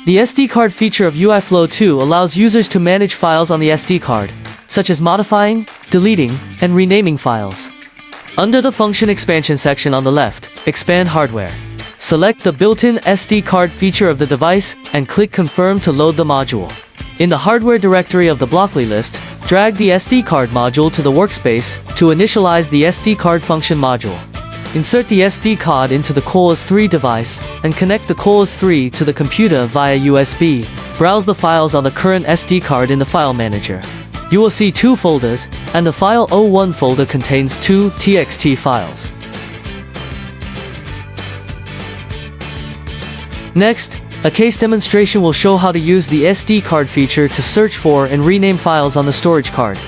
The SD card feature of UiFlow2 allows users to manage files on the SD card, such as modifying, deleting, and renaming files. Under the Function Expansion section on the left, expand Hardware. Select the built-in SD card feature of the device and click Confirm to load the module. In the hardware directory of the Blockly list, drag the SD card module to the workspace to initialize the SD card function module. Insert the SD card into the CoolOS3 device and connect the CoolOS3 to the computer via USB. Browse the files on the current SD card in the File Manager. You will see two folders, and the File 01 folder contains 2 TXT files. Next, a case demonstration will show how to use the SD card feature to search for and rename files on the storage card.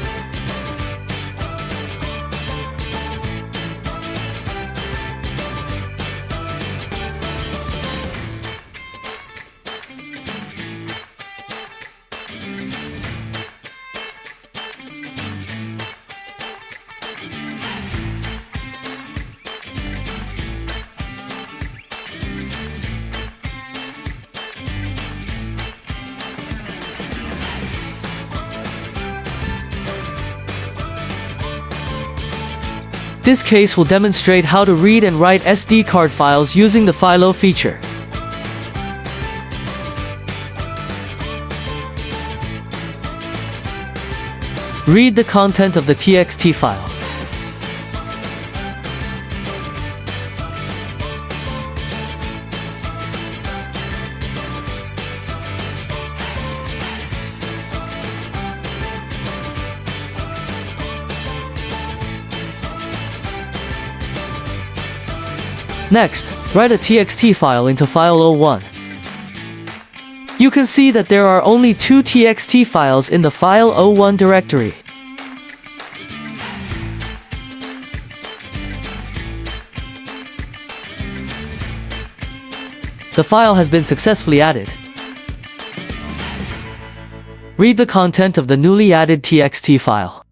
This case will demonstrate how to read and write SD card files using the FILO feature. Read the content of the TXT file. Next, write a TXT file into File 01. You can see that there are only 2 TXT files in the File 01 directory. The file has been successfully added. Read the content of the newly added TXT file.